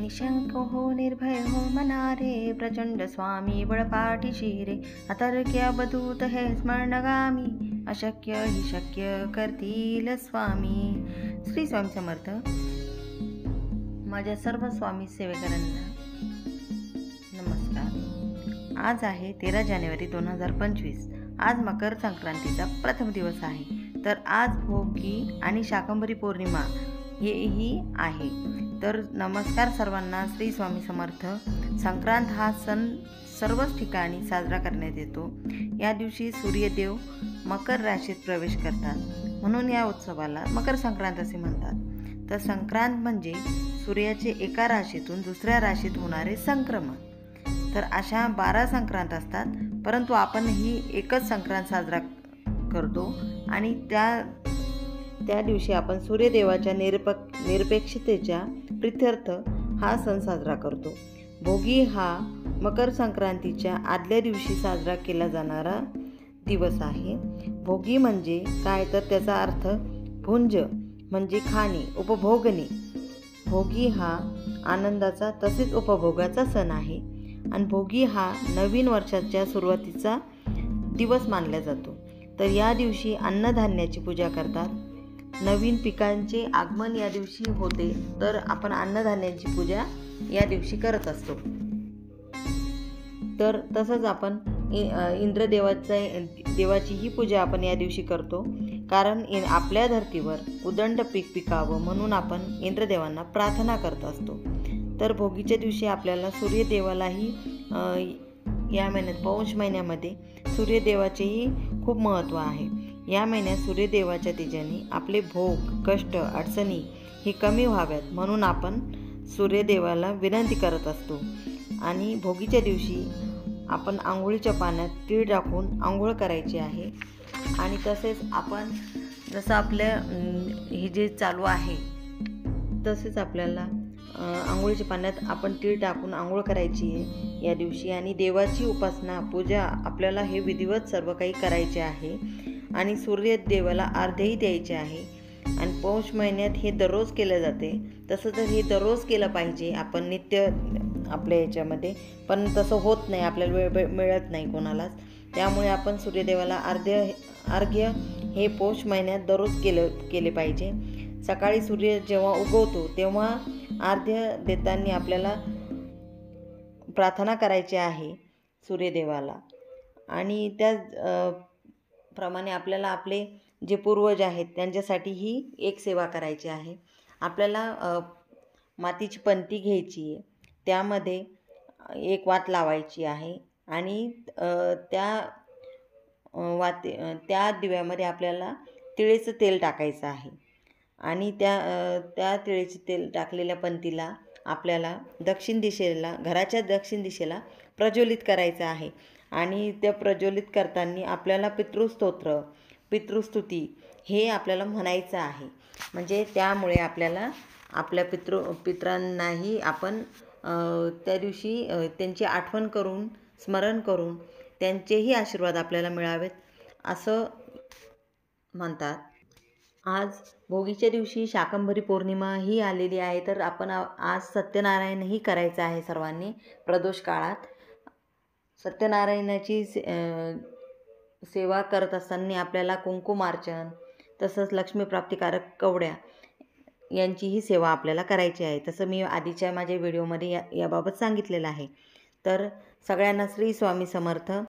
निशंक हो निर्भय हो मनारे, प्रचंड स्वामी बळपाठीशी रे. अतर्क्य अवधूत हे स्मरणगामी, अशक्य ही शक्य करतील स्वामी. श्री स्वामी समर्थ. माझ्या सर्व स्वामी सेवेकरांना नमस्कार. आज आहे 13 जानेवारी 2025. आज मकर संक्रांतीचा प्रथम दिवस आहे. तर आज भोगी आणि शाकंभरी पौर्णिमा हेही आहे. तर नमस्कार सर्वांना. श्री स्वामी समर्थ. संक्रांत हा सण सर्वच ठिकाणी साजरा करण्यात येतो. या दिवशी सूर्यदेव मकर राशीत प्रवेश करतात, म्हणून या उत्सवाला मकर संक्रांत असे म्हणतात. तर संक्रांत म्हणजे सूर्याचे एका राशीतून दुसऱ्या राशीत होणारे संक्रमण. तर अशा 12 संक्रांत असतात, परंतु आपण ही एकच संक्रांत साजरा करतो आणि त्या दिवशी आपण सूर्यदेवाच्या निरपेक्षतेच्या प्रित्यर्थ हा सण साजरा करतो. भोगी हा मकर संक्रांतीच्या आदल्या दिवशी साजरा केला जाणारा दिवस आहे. भोगी म्हणजे काय, तर त्याचा अर्थ भुंज म्हणजे खाणे, उपभोगणे. भोगी हा आनंदाचा तसेच उपभोगाचा सण आहे आणि भोगी हा नवीन वर्षाच्या सुरुवातीचा दिवस मानला जातो. तर या दिवशी अन्नधान्याची पूजा करतात. नवीन पिकांचे आगमन या दिवशी होते, तर आपण अन्नधान्याची पूजा या दिवशी करत असतो. तर तसंच आपण देवाची ही पूजा आपण या दिवशी करतो, कारण आपल्या धर्तीवर उदंड पीक पिकावं म्हणून आपण इंद्रदेवांना प्रार्थना करत असतो. तर भोगीच्या दिवशी आपल्याला सूर्यदेवालाही या महिन्यात पौष महिन्यामध्ये सूर्यदेवाचेही खूप महत्त्व आहे. या महिन्यात सूर्यदेवाच्या तेजाने आपले भोग, कष्ट, अडचणी हे कमी व्हाव्यात म्हणून आपण सूर्यदेवाला विनंती करत असतो. आणि भोगीच्या दिवशी आपण आंघोळीच्या पाण्यात तीळ टाकून आंघोळ करायची आहे. आणि तसेच आपण जसं आपल्या हे जे चालू आहे तसेच आपल्याला आंघोळीच्या पाण्यात आपण तीळ टाकून आंघोळ करायची आहे या दिवशी. आणि देवाची उपासना, पूजा आपल्याला हे विधिवत सर्व काही करायचे आहे. आणि सूर्यदेवाला अर्ध्यही द्यायचे आहे. आणि पौष महिन्यात हे दररोज केलं जाते. तसं तर हे दररोज केलं पाहिजे आपण नित्य आपल्या याच्यामध्ये, पण तसं होत नाही, आपल्याला वेळ मिळत नाही कोणालाच. त्यामुळे आपण सूर्यदेवाला अर्घ्य हे पौष महिन्यात दररोज केले पाहिजे. सकाळी सूर्य जेव्हा उगवतो तेव्हा अर्घ्य देताना आपल्याला प्रार्थना करायची आहे सूर्यदेवाला. आणि त्या प्रमाणे आपल्याला आपले जे पूर्वज आहेत त्यांच्यासाठी ही एक सेवा करायची आहे. आपल्याला मातीची पंती घ्यायची आहे, त्यामध्ये एक वात लावायची आहे आणि त्या दिव्यामध्ये आपल्याला तिळेचं तेल टाकायचं आहे. आणि त्या तिळेचे तेल टाकलेल्या पंतीला आपल्याला घराच्या दक्षिण दिशेला प्रज्वलित करायचं आहे. आणि त्या प्रज्वलित करताना आपल्याला पितृस्तोत्र, पितृस्तुती हे आपल्याला म्हणायचं आहे. म्हणजे त्यामुळे आपल्याला आपल्या पितरांनाही आपण त्या दिवशी त्यांची आठवण करून, स्मरण करून त्यांचेही आशीर्वाद आपल्याला मिळावेत असं म्हणतात. आज भोगीच्या दिवशी शाकंभरी पौर्णिमा ही आलेली आहे. तर आपण आज सत्यनारायणही करायचं आहे सर्वांनी. प्रदोष काळात सत्यनारायणाची सेवा करत असताना आपल्याला कुंकुमार्चन तसंच लक्ष्मीप्राप्तिकारक कवड्या यांचीही सेवा आपल्याला करायची आहे. तसं मी आधीच्या माझ्या व्हिडिओमध्ये याबाबत सांगितलेलं आहे. तर सगळ्यांना श्री स्वामी समर्थ.